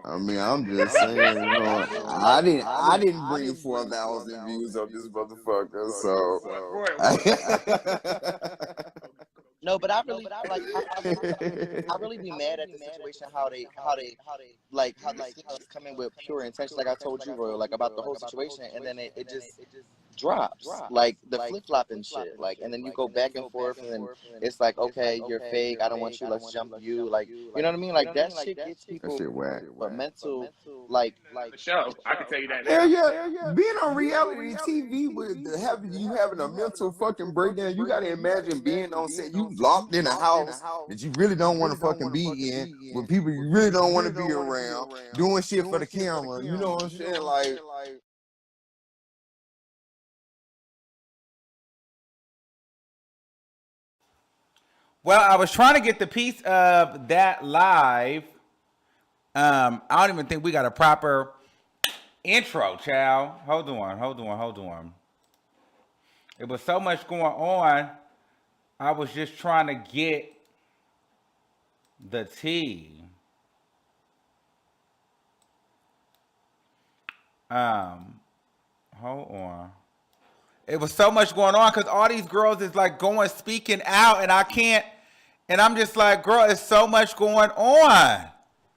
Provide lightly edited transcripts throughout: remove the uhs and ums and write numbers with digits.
I mean, I'm just saying, you know, I didn't bring 4,000 views of this motherfucker, so. No, but I really like. I really be mad at the situation how they like how the snitches come in with pure intention. Like I told you, Royal, like about the whole situation, and then it just drops like the flip flopping shit. Like, and then you go back and forth, and then it's like, okay, you're fake. I don't want you. Let's jump you. Like, you know what I mean? Like that shit gets people That shit whack. for mental like The show, I can tell you that. Hell yeah, being on reality TV with having a mental fucking breakdown, you gotta imagine being on set, you locked in a house that you really don't want to fucking be in, with people you really don't want to be around, doing shit for the camera. You know what I'm saying? Like. Well, I was trying to get the piece of that live. I don't even think we got a proper intro, child. Hold on. It was so much going on. I was just trying to get the tea. Hold on. It was so much going on because all these girls is like speaking out, and I can't. And I'm just like, girl, it's so much going on.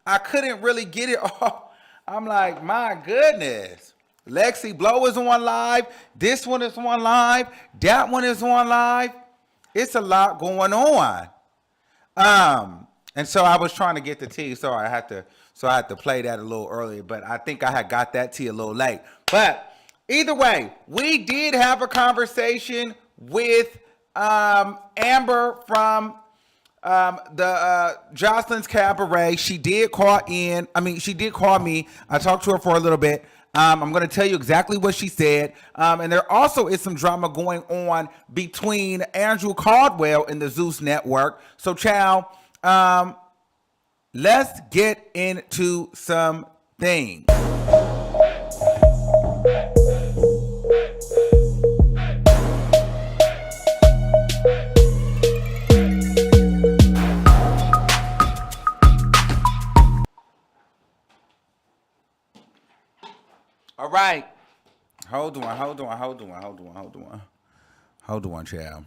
I couldn't really get it all. I'm like, my goodness. Lexi Blow is on live. This one is on live. That one is on live. It's a lot going on. And so I was trying to get the tea, so I had to play that a little earlier. But I think I had got that tea a little late. But either way, we did have a conversation with Amber from the Joseline's Cabaret. She did call in. She did call me. I talked to her for a little bit. I'm going to tell you exactly what she said. And there also is some drama going on between Andrew Caldwell and the Zeus Network. So, child, let's get into some things. All right. Hold on, child.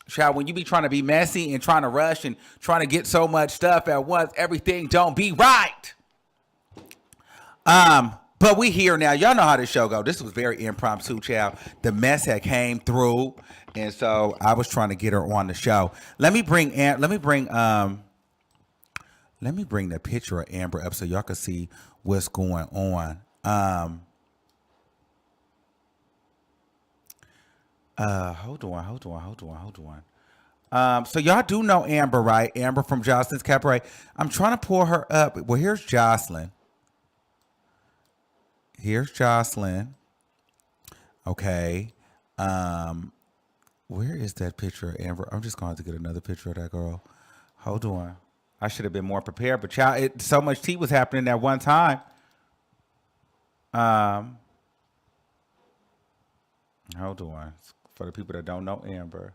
Child, when you be trying to be messy and trying to rush and trying to get so much stuff at once, everything don't be right. But we here now. Y'all know how this show go. This was very impromptu, child. The mess had came through, and so I was trying to get her on the show. Let me bring the picture of Amber up so y'all can see what's going on. Hold on. So y'all do know Amber, right? Amber from Joseline's Cabaret. I'm trying to pull her up. Well, here's Joseline. Okay. Where is that picture of Amber? I'm just going to get another picture of that girl. Hold on. I should have been more prepared, but child, so much tea was happening at one time. Hold on. For the people that don't know Amber.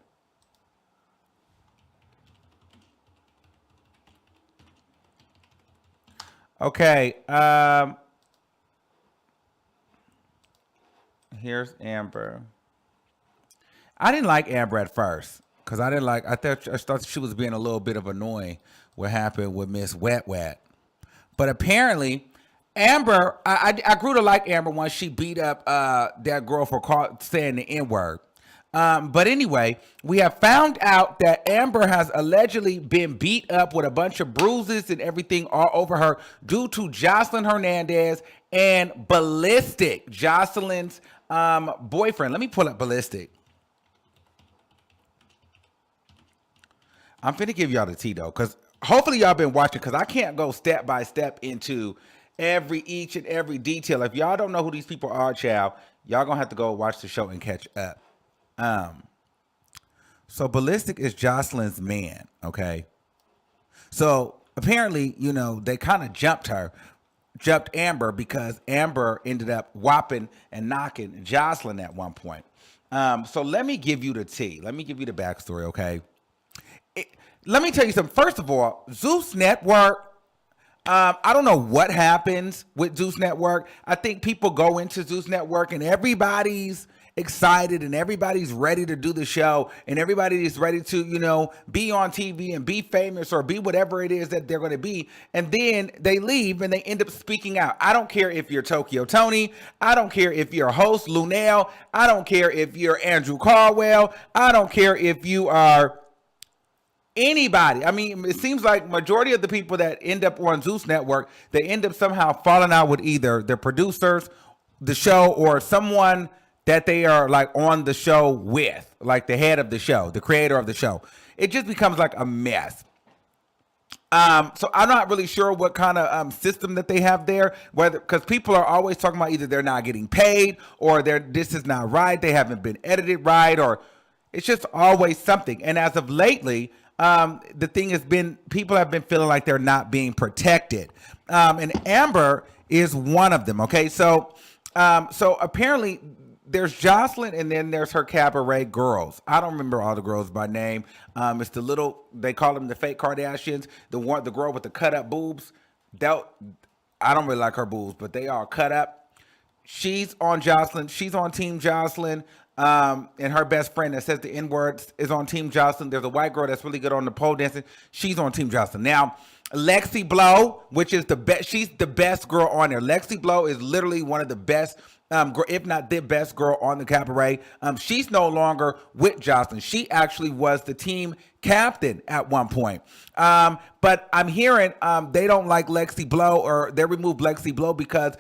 Okay. Here's Amber. I didn't like Amber at first because I thought she was being a little bit of annoying. What happened with Miss Wet Wet, but apparently Amber, I grew to like Amber once she beat up that girl for saying the N-word. But anyway, we have found out that Amber has allegedly been beat up with a bunch of bruises and everything all over her due to Joseline Hernandez and BALISTIK, Joseline's boyfriend. Let me pull up BALISTIK. I'm finna give y'all the tea though, because hopefully y'all been watching, because I can't go step by step into each and every detail. If y'all don't know who these people are, child, y'all gonna have to go watch the show and catch up. So BALISTIK is Joseline's man, okay? So apparently, they kind of jumped Amber because Amber ended up whopping and knocking Joseline at one point. So let me give you the tea. Let me give you the backstory, okay? Let me tell you something. First of all, Zeus Network, I don't know what happens with Zeus Network. I think people go into Zeus Network and everybody's excited and everybody's ready to do the show and everybody is ready to, be on TV and be famous or be whatever it is that they're going to be. And then they leave and they end up speaking out. I don't care if you're Tokyo Tony. I don't care if you're host Lunel. I don't care if you're Andrew Caldwell. I don't care if you are anybody. I mean, it seems like majority of the people that end up on Zeus Network, they end up somehow falling out with either the producers, the show, or someone that they are like on the show with, like the head of the show, the creator of the show. It just becomes like a mess. So I'm not really sure what kind of system that they have there, whether because people are always talking about either they're not getting paid or this is not right, they haven't been edited right, or it's just always something. And as of lately, the thing has been people have been feeling like they're not being protected, and Amber is one of them. Okay, so apparently there's Joseline and then there's her Cabaret girls. I don't remember all the girls by name. It's the little, they call them the fake Kardashians. The girl with the cut up boobs. I don't really like her boobs, but they are cut up. She's on Joseline. She's on Team Joseline. And her best friend that says the N-word is on Team Joseline. There's a white girl that's really good on the pole dancing. She's on Team Joseline. Now, Lexi Blow, which is the best, she's the best girl on there. Lexi Blow is literally one of the best, if not the best girl on the Cabaret. She's no longer with Joseline. She actually was the team captain at one point. But I'm hearing they don't like Lexi Blow, or they removed Lexi Blow because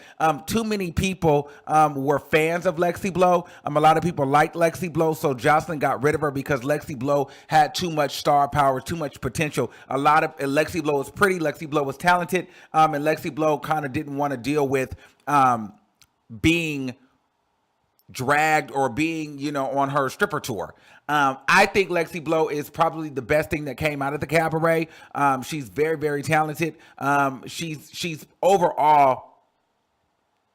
too many people were fans of Lexi Blow. A lot of people liked Lexi Blow, so Joseline got rid of her because Lexi Blow had too much star power, too much potential. Lexi Blow was pretty, Lexi Blow was talented, and Lexi Blow kind of didn't want to deal with being dragged or being, on her stripper tour. I think Lexi Blow is probably the best thing that came out of the Cabaret. She's very, very talented. She's overall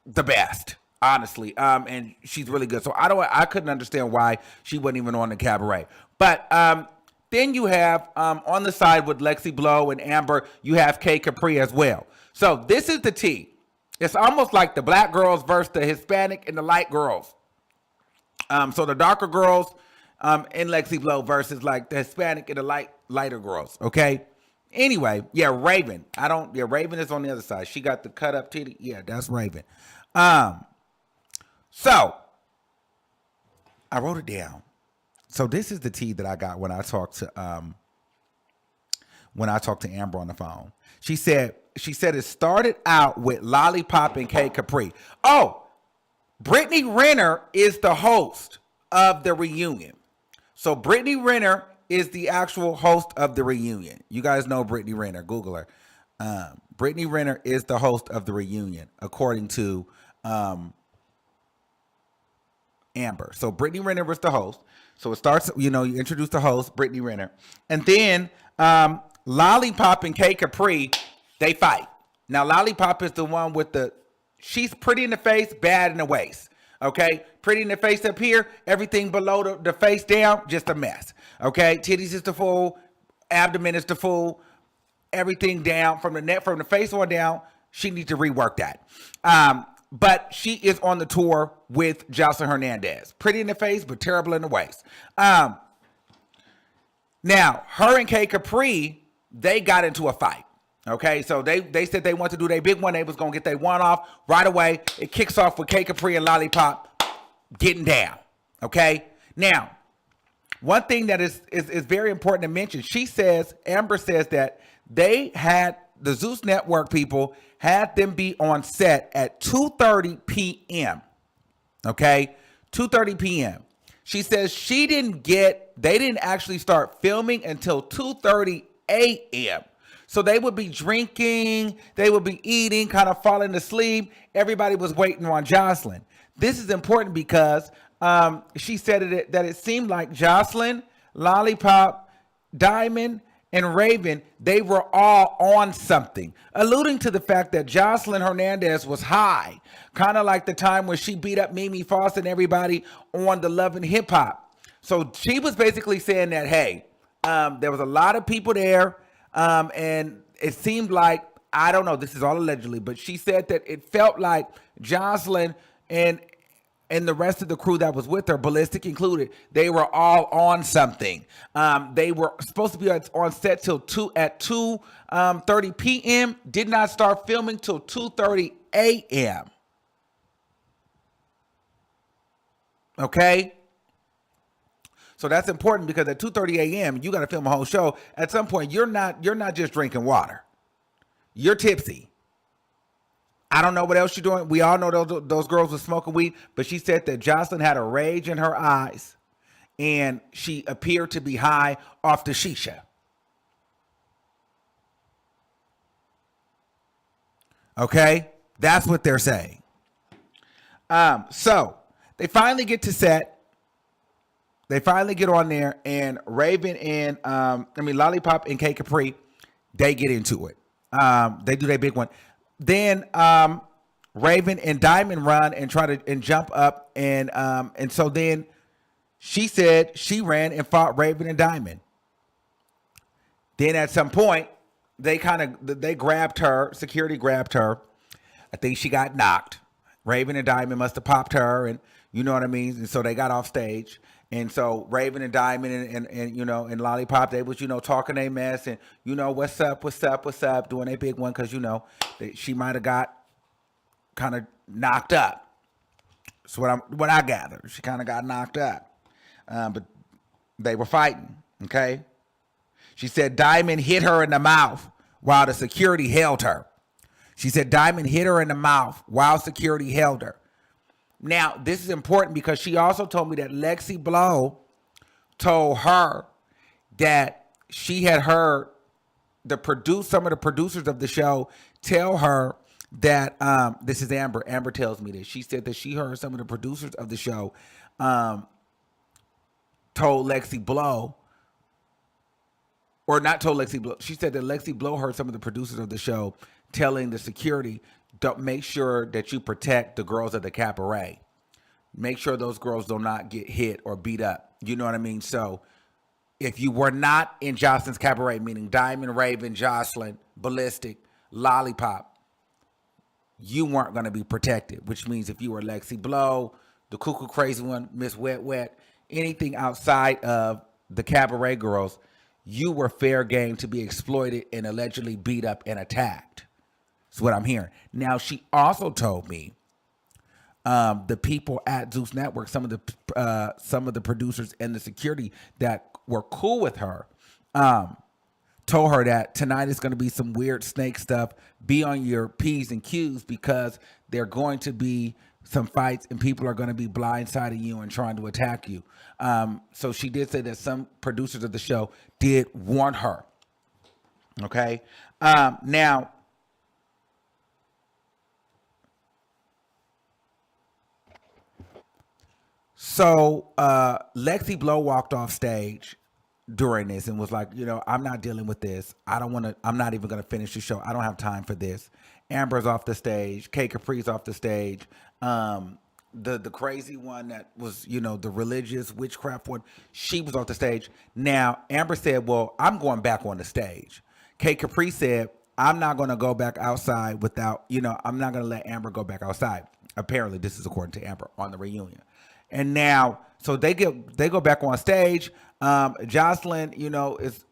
the best, honestly. And she's really good. So I couldn't understand why she wasn't even on the Cabaret. But then you have on the side with Lexi Blow and Amber, you have Kay Capri as well. So this is the tea. It's almost like the black girls versus the Hispanic and the light girls. So the darker girls in Lexi Blow versus like the Hispanic and the lighter girls. Okay. Anyway, Raven. Raven is on the other side. She got the cut up titty. Yeah, that's Raven. So I wrote it down. So this is the tea that I got when I talked to Amber on the phone. She said it started out with Lollipop and Kay Capri. Oh, Brittany Renner is the host of the reunion. So Brittany Renner is the actual host of the reunion. You guys know Brittany Renner. Google her. Brittany Renner is the host of the reunion, according to Amber. So Brittany Renner was the host. So it starts, you introduce the host, Brittany Renner. And then Lollipop and Kay Capri, they fight. Now, Lollipop is the one with she's pretty in the face, bad in the waist. Okay? Pretty in the face up here, everything below the face down, just a mess. Okay? Titties is the fool, abdomen is the fool, everything down from the face on down, she needs to rework that. But she is on the tour with Joseline Hernandez. Pretty in the face, but terrible in the waist. Now, her and Kay Capri, they got into a fight. Okay, so they said they want to do their big one. They was going to get their one off right away. It kicks off with Kay Capri and Lollipop getting down. Okay, now, one thing that is very important to mention, Amber says that they had, the Zeus Network people had them be on set at 2:30 p.m. Okay, 2:30 p.m. She says they didn't actually start filming until 2:30 a.m. So they would be drinking, they would be eating, kind of falling asleep. Everybody was waiting on Joseline. This is important because she said that it seemed like Joseline, Lollipop, Diamond, and Raven, they were all on something, alluding to the fact that Joseline Hernandez was high, kind of like the time when she beat up Mimi Foster and everybody on the Love and Hip Hop. So she was basically saying that, hey, there was a lot of people there, and it seemed like, I don't know, this is all allegedly, but she said that it felt like Joseline and the rest of the crew that was with her, BALISTIK included, they were all on something. They were supposed to be on set till 2:30 p.m. Did not start filming till 2:30 a.m. Okay? So that's important because at 2:30 a.m. you got to film a whole show. At some point, you're not just drinking water. You're tipsy. I don't know what else you're doing. We all know those girls were smoking weed, but she said that Joseline had a rage in her eyes and she appeared to be high off the shisha. Okay? That's what they're saying. So they finally get to set. They finally get on there, and Raven and Lollipop and K Capri, they get into it. They do their big one. Then Raven and Diamond run and try to jump up, and so then she said she ran and fought Raven and Diamond. Then at some point they grabbed her, security grabbed her. I think she got knocked. Raven and Diamond must have popped her, and you know what I mean. And so they got off stage. And so Raven and Diamond and Lollipop, they was, talking a mess and, what's up, doing a big one because, she might have got kind of knocked up. That's what I gathered. She kind of got knocked up. But they were fighting, okay? She said Diamond hit her in the mouth while the security held her. She said Diamond hit her in the mouth while security held her. Now, this is important because she also told me that Lexi Blow told her that she had heard some of the producers of the show tell her that, this is Amber. Amber tells me this. She said that she heard some of the producers of the show told Lexi Blow, or not told Lexi Blow. She said that Lexi Blow heard some of the producers of the show telling the security, don't make sure that you protect the girls at the Cabaret. Make sure those girls do not get hit or beat up. You know what I mean? So if you were not in Joseline's Cabaret, meaning Diamond, Raven, Joseline, BALISTIK, Lollipop, you weren't going to be protected, which means if you were Lexi Blow, the cuckoo crazy one, Miss Wet Wet, anything outside of the Cabaret girls, you were fair game to be exploited and allegedly beat up and attacked. That's what I'm hearing. Now, she also told me the people at Zeus Network, some of the producers and the security that were cool with her, told her that tonight is going to be some weird snake stuff. Be on your P's and Q's because they're going to be some fights and people are going to be blindsiding you and trying to attack you. So she did say that some producers of the show did warn her. Okay. Now, so Lexi Blow walked off stage during this and was like, I'm not dealing with this. I'm not even going to finish the show. I don't have time for this. Amber's off the stage. K Capri's off the stage. The crazy one that was, the religious witchcraft one, she was off the stage. Now, Amber said, well, I'm going back on the stage. K Capri said, I'm not going to go back outside without, I'm not going to let Amber go back outside. Apparently, this is according to Amber on the reunion. And now, so they go back on stage. Joseline, is,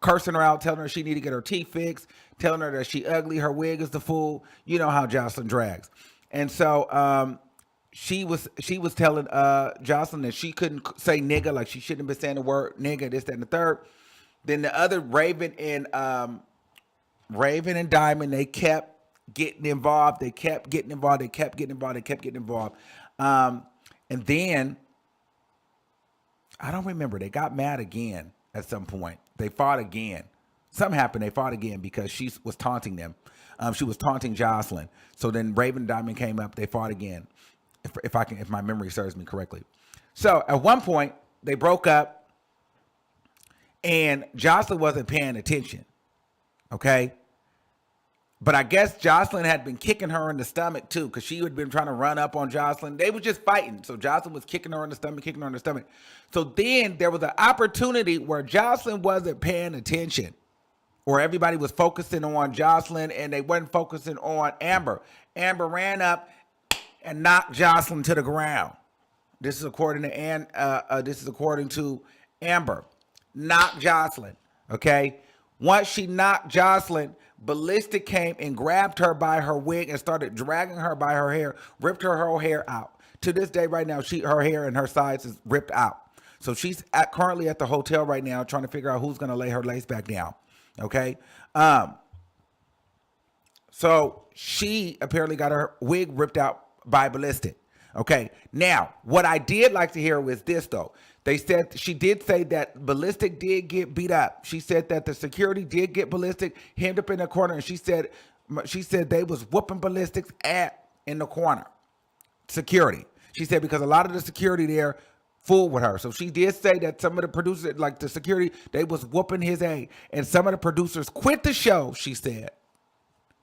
cursing her out, telling her she need to get her teeth fixed, telling her that she ugly, her wig is the fool. You know how Joseline drags. And so she was telling Joseline that she couldn't say nigga, like she shouldn't have been saying the word nigga, this, that, and the third. Then the other Raven and Diamond, they kept getting involved. They kept getting involved. And then, I don't remember, they got mad again at some point. They fought again. Something happened, they fought again because she was taunting them. She was taunting Joseline. So then Raven and Diamond came up, they fought again, if my memory serves me correctly. So at one point, they broke up, and Joseline wasn't paying attention. Okay. But I guess Joseline had been kicking her in the stomach too, because she had been trying to run up on Joseline. They were just fighting. So Joseline was kicking her in the stomach, So then there was an opportunity where Joseline wasn't paying attention, or everybody was focusing on Joseline and they weren't focusing on Amber. Amber ran up and knocked Joseline to the ground. This is according to Amber. Knocked Joseline. Okay. Once she knocked Joseline, BALISTIK came and grabbed her by her wig and started dragging her by her hair, ripped her whole hair out. To this day, right now, her hair and her sides is ripped out. So she's currently at the hotel right now trying to figure out who's going to lay her lace back down. Okay. So she apparently got her wig ripped out by BALISTIK. Okay. Now, what I did like to hear was this, though. She did say that BALISTIK did get beat up. She said that the security did get BALISTIK hemmed up in the corner, and she said they was whooping BALISTIK's ass in the corner. Security. She said because a lot of the security there fooled with her. So she did say that some of the producers, like the security, they was whooping his ass, and some of the producers quit the show, she said,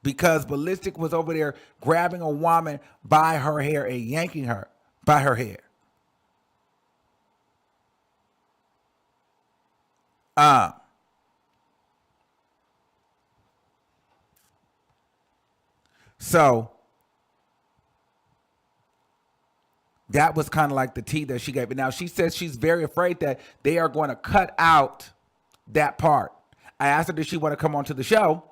because BALISTIK was over there grabbing a woman by her hair and yanking her by her hair. So that was kind of like the tea that she gave. But now she says she's very afraid that they are going to cut out that part. I asked her, did she want to come onto the show?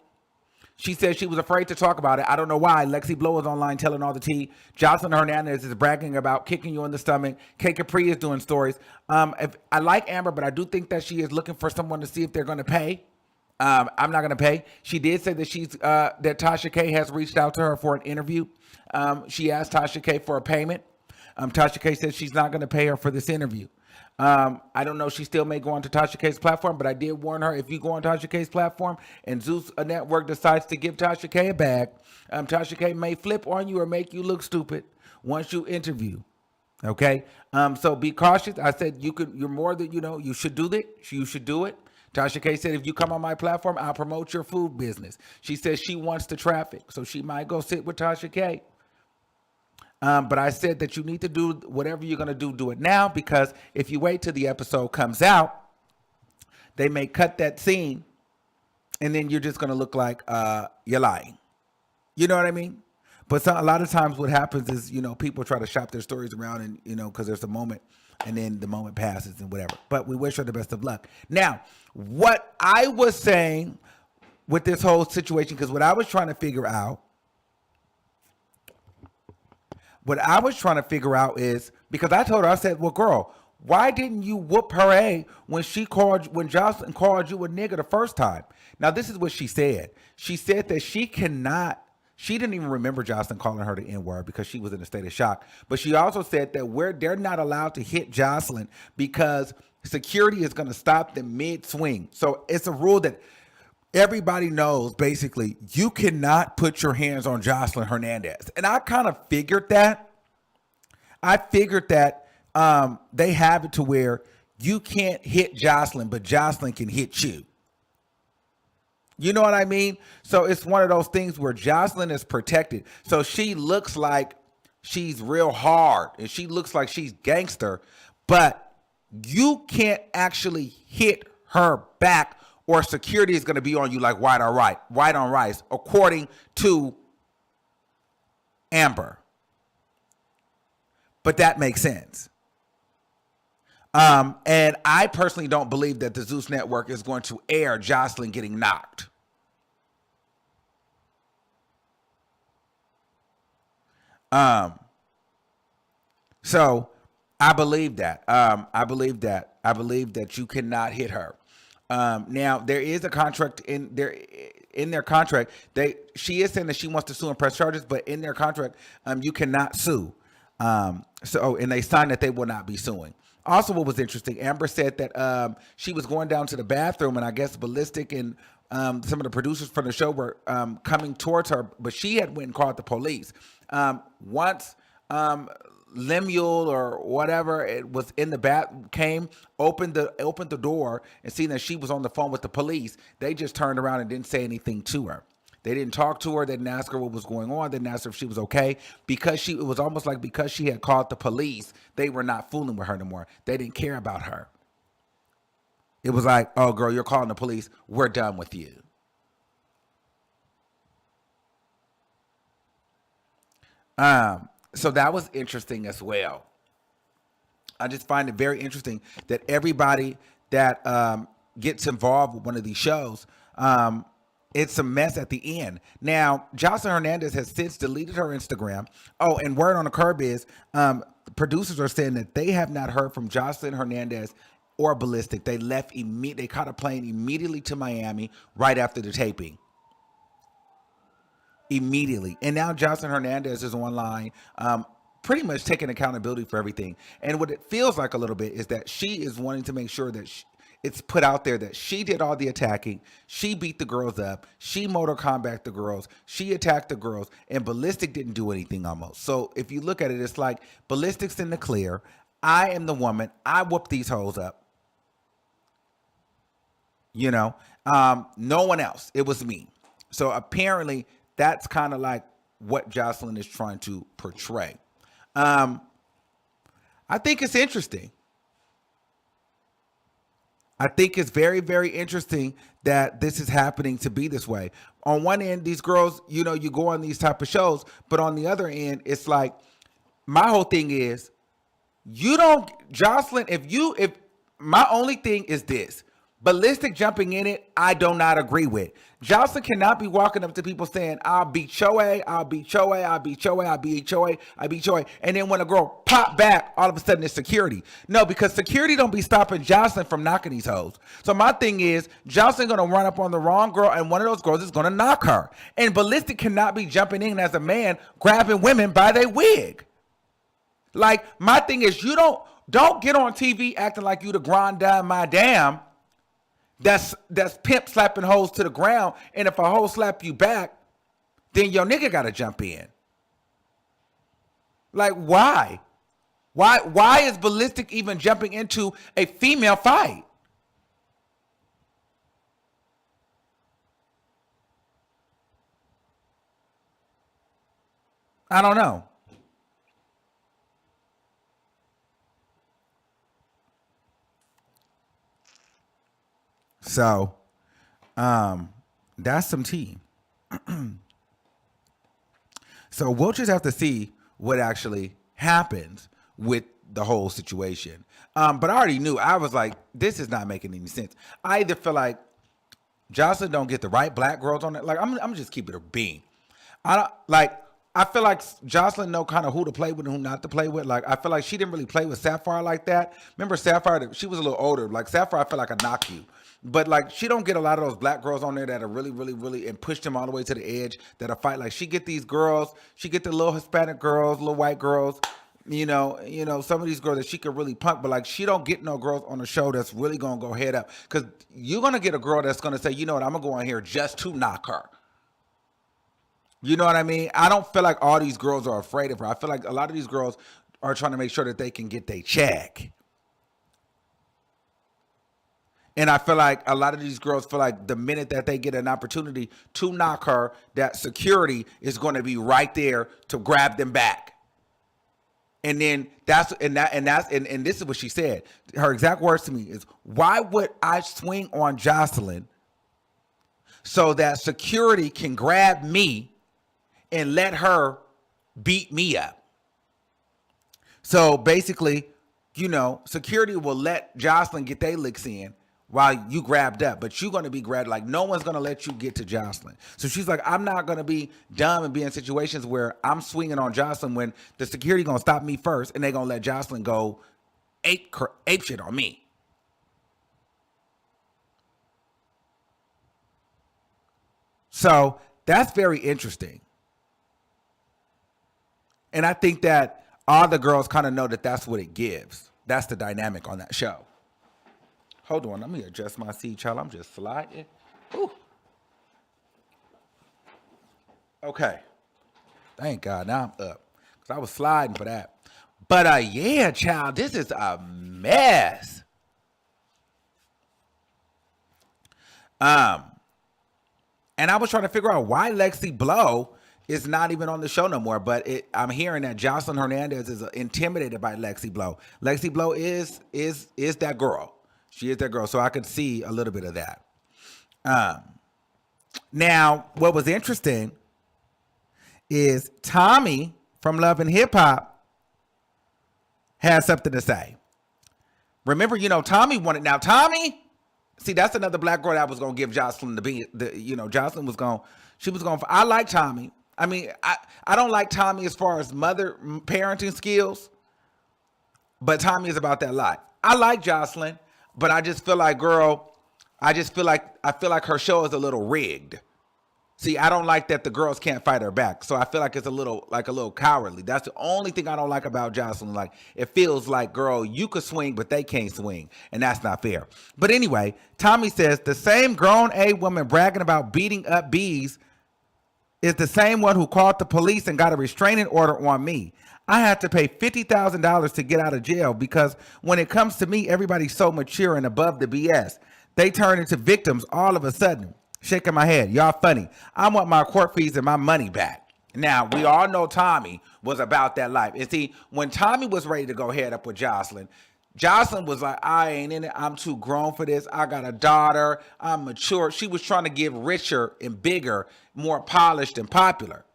She said she was afraid to talk about it. I don't know why. Lexi Blow is online telling all the tea. Joseline Hernandez is bragging about kicking you in the stomach. K Capri is doing stories. If I like Amber, but I do think that she is looking for someone to see if they're going to pay. I'm not going to pay. She did say that that Tasha K has reached out to her for an interview. She asked Tasha K for a payment. Tasha K said she's not going to pay her for this interview. I don't know. She still may go onto Tasha K's platform, but I did warn her, if you go on Tasha K's platform and Zeus Network decides to give Tasha K a bag, Tasha K may flip on you or make you look stupid once you interview. Okay. So be cautious. I said you're more than, you should do that. You should do it. Tasha K said, if you come on my platform, I'll promote your food business. She says she wants the traffic, so she might go sit with Tasha K. But I said that you need to do whatever you're going to do it now, because if you wait till the episode comes out, they may cut that scene and then you're just going to look like you're lying. You know what I mean? But a lot of times what happens is, people try to shop their stories around and, because there's a moment and then the moment passes and whatever. But we wish her the best of luck. Now, what I was saying with this whole situation, because what I was trying to figure out is, because I told her, I said, well, girl, why didn't you whoop her A when Joseline called you a nigga the first time? Now, this is what she said. She said that she didn't even remember Joseline calling her the N-word because she was in a state of shock. But she also said that they're not allowed to hit Joseline because security is going to stop them mid-swing. So it's a rule that everybody knows, basically, you cannot put your hands on Joseline Hernandez. And I kind of figured that. They have it to where you can't hit Joseline, but Joseline can hit you. You know what I mean? So it's one of those things where Joseline is protected. So she looks like she's real hard and she looks like she's gangster, but you can't actually hit her back, or security is going to be on you like white on rice, according to Amber. But that makes sense. And I personally don't believe that the Zeus Network is going to air Joseline getting knocked. So I believe that. I believe that you cannot hit her. Now there is a contract in their contract. She is saying that she wants to sue and press charges, but in their contract, you cannot sue. And they signed that they will not be suing. Also, what was interesting, Amber said that she was going down to the bathroom, and I guess BALISTIK and some of the producers from the show were coming towards her, but she had went and called the police. Once Lemuel or whatever it was in the bath came, opened the door, and seen that she was on the phone with the police. They just turned around and didn't say anything to her. They didn't talk to her. They didn't ask her what was going on. They didn't ask her if she was okay. It was almost like because she had called the police, they were not fooling with her no more. They didn't care about her. It was like, oh, girl, you're calling the police. We're done with you. So that was interesting as well. I just find it very interesting that everybody that gets involved with one of these shows, it's a mess at the end. Now, Joseline Hernandez has since deleted her Instagram. Oh, and word on the curb is producers are saying that they have not heard from Joseline Hernandez or BALISTIK. They left they caught a plane immediately to Miami right after the taping. Immediately. And now Joseline Hernandez is online, pretty much taking accountability for everything. And what it feels like a little bit is that she is wanting to make sure that it's put out there that she did all the attacking. She beat the girls up. She motor combat the girls. She attacked the girls. And BALISTIK didn't do anything almost. So if you look at it, it's like BALISTIK's in the clear. I am the woman. I whoop these hoes up. You know, no one else. It was me. So apparently that's kind of like what Joseline is trying to portray. I think it's interesting. I think it's very, very interesting that this is happening to be this way. On one end, these girls, you know, you go on these type of shows, but on the other end, it's like, my whole thing is, Joseline, if my only thing is this, BALISTIK jumping in it, I do not agree with. Joseline cannot be walking up to people saying, I'll beat your A, I'll beat your A, I'll beat your A, I'll beat your A, I'll beat your A. And then when a girl pop back, all of a sudden it's security. No, because security don't be stopping Joseline from knocking these hoes. So my thing is, Joseline going to run up on the wrong girl, and one of those girls is going to knock her. And BALISTIK cannot be jumping in as a man, grabbing women by their wig. Like, my thing is, you don't get on TV acting like you the grand dame, madame. That's pimp slapping hoes to the ground, and if a hoe slap you back, then your nigga gotta jump in. Like, why? Why is BALISTIK even jumping into a female fight? I don't know. So, that's some tea. So we'll just have to see what actually happens with the whole situation. But I already knew. I was like, this is not making any sense. I either feel like Joseline don't get the right black girls on it. Like, I'm just keep it a bean. I feel like Joseline know kind of who to play with and who not to play with. Like, I feel like she didn't really play with Sapphire like that. Remember Sapphire? She was a little older. Like, Sapphire, I feel like I knock you. But, like, she don't get a lot of those black girls on there that are really, really, really, and push them all the way to the edge that are fight. Like, she get these girls. She get the little Hispanic girls, little white girls. You know, some of these girls that she could really punk, but like she don't get no girls on the show that's really gonna go head up. Cause you're gonna get a girl that's gonna say, you know what, I'm gonna go on here just to knock her. You know what I mean? I don't feel like all these girls are afraid of her. I feel like a lot of these girls are trying to make sure that they can get their check. And I feel like a lot of these girls feel like the minute that they get an opportunity to knock her, that security is going to be right there to grab them back. And then this is what she said. Her exact words to me is, why would I swing on Joseline so that security can grab me and let her beat me up? So basically, security will let Joseline get their licks in while you grabbed up, but you're going to be grabbed. Like, no one's going to let you get to Joseline. So she's like, I'm not going to be dumb and be in situations where I'm swinging on Joseline when the security going to stop me first, and they're going to let Joseline go ape shit on me. So that's very interesting. And I think that all the girls kind of know that that's what it gives. That's the dynamic on that show. Hold on, let me adjust my seat, child. I'm just sliding. Ooh. Okay. Thank God, now I'm up. Because I was sliding for that. But yeah, child, this is a mess. And I was trying to figure out why Lexi Blow is not even on the show no more. But I'm hearing that Joseline Hernandez is intimidated by Lexi Blow. Lexi Blow is that girl. She is that girl. So I could see a little bit of that. Now, what was interesting is Tommy from Love and Hip Hop has something to say. Remember, Tommy wanted. Now, Tommy, see, that's another black girl that was going to give Joseline Joseline was going, I like Tommy. I mean, I don't like Tommy as far as parenting skills, but Tommy is about that life. I like Joseline, but I just feel like, girl, I feel like her show is a little rigged. See, I don't like that the girls can't fight her back. So I feel like it's a little cowardly. That's the only thing I don't like about Joseline. Like, it feels like, girl, you could swing, but they can't swing. And that's not fair. But anyway, Tommy says the same grown A woman bragging about beating up bees is the same one who called the police and got a restraining order on me. I had to pay $50,000 to get out of jail because when it comes to me, everybody's so mature and above the BS. They turn into victims all of a sudden. Shaking my head. Y'all funny. I want my court fees and my money back. Now, we all know Tommy was about that life. And see, when Tommy was ready to go head up with Joseline, Joseline was like, I ain't in it. I'm too grown for this. I got a daughter. I'm mature. She was trying to get richer and bigger, more polished and popular.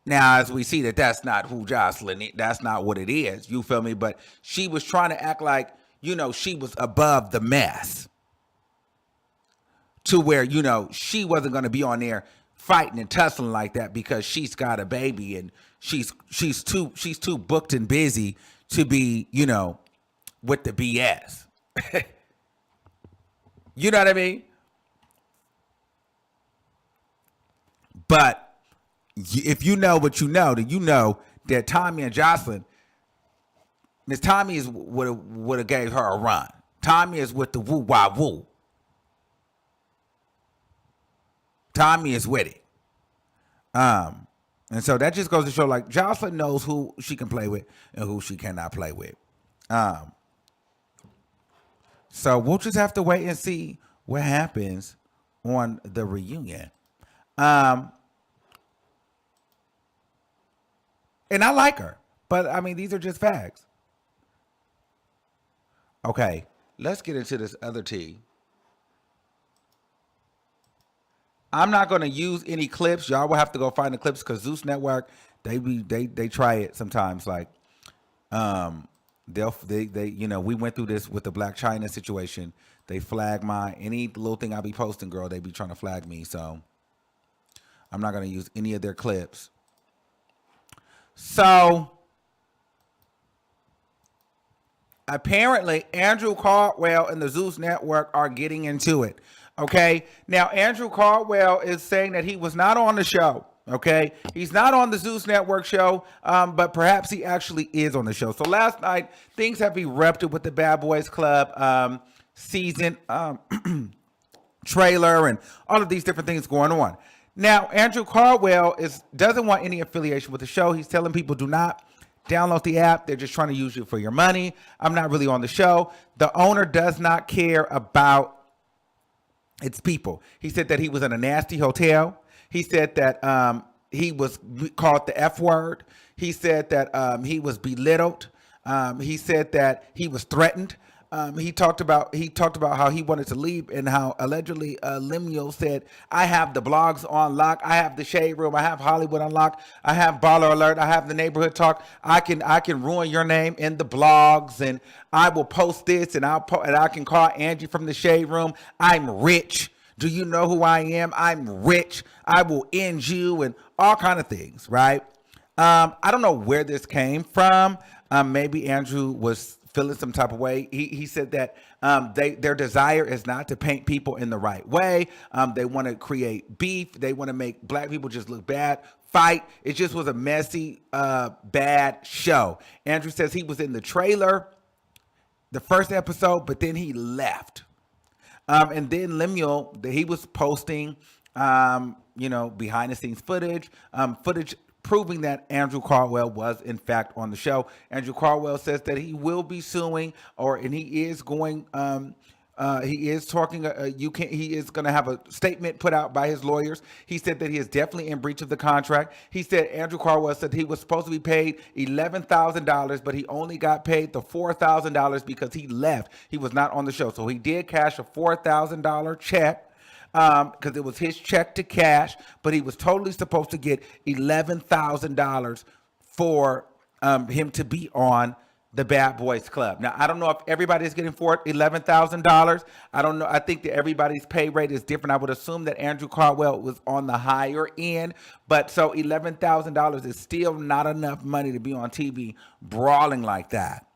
Now, as we see that's not who Joseline is. That's not what it is. You feel me? But she was trying to act like, she was above the mess. To where, she wasn't going to be on there fighting and tussling like that because she's got a baby and she's too booked and busy to be, with the BS. You know what I mean? But if you know what you know, then you know that Tommy and Joseline, Miss Tommy is would have gave her a run. Tommy is with the woo wah woo. Tommy is with it. And so that just goes to show, like, Joseline knows who she can play with and who she cannot play with. So we'll just have to wait and see what happens on the reunion. And I like her, but I mean, these are just facts. Okay, let's get into this other tea. I'm not going to use any clips. Y'all will have to go find the clips because Zeus Network, they try it sometimes. Like, we went through this with the Black China situation. They flag any little thing I be posting, girl. They be trying to flag me. So I'm not going to use any of their clips. So apparently Andrew Caldwell and the Zeus Network are getting into it. Okay, now Andrew Caldwell is saying that he was not on the show. Okay, he's not on the Zeus Network show, but perhaps he actually is on the show. So last night, things have erupted with the Bad Boys Club season trailer and all of these different things going on. Now, Andrew Caldwell doesn't want any affiliation with the show. He's telling people do not download the app. They're just trying to use you for your money. I'm not really on the show. The owner does not care about its people. He said that he was in a nasty hotel. He said that he was called the F word. He said that he was belittled. He said that he was threatened. He talked about how he wanted to leave and how allegedly Lemuel said, I have the blogs on lock. I have the Shade Room. I have Hollywood on lock. I have Baller Alert. I have the Neighborhood Talk. I can ruin your name in the blogs, and I will post this, and I can call Angie from the Shade Room. I'm rich. Do you know who I am? I'm rich. I will end you, and all kind of things, right? I don't know where this came from. Maybe Andrew was feeling some type of way. He said that their desire is not to paint people in the right way. They want to create beef. They want to make black people just look bad. Fight. It just was a messy, bad show. Andrew says he was in the trailer, the first episode, but then he left. And then Lemuel, he was posting, behind the scenes footage proving that Andrew Caldwell was in fact on the show. Andrew Caldwell says that he will be suing, and he is going. He is talking. He is going to have a statement put out by his lawyers. He said that he is definitely in breach of the contract. He said Andrew Caldwell said he was supposed to be paid $11,000, but he only got paid the $4,000 because he left. He was not on the show, so he did cash a $4,000 check because it was his check to cash. But he was totally supposed to get $11,000 for him to be on the Bad Boys Club. Now, I don't know if everybody's getting for it $11,000. I don't know. I think that everybody's pay rate is different. I would assume that Andrew Caldwell was on the higher end, but so $11,000 is still not enough money to be on TV brawling like that.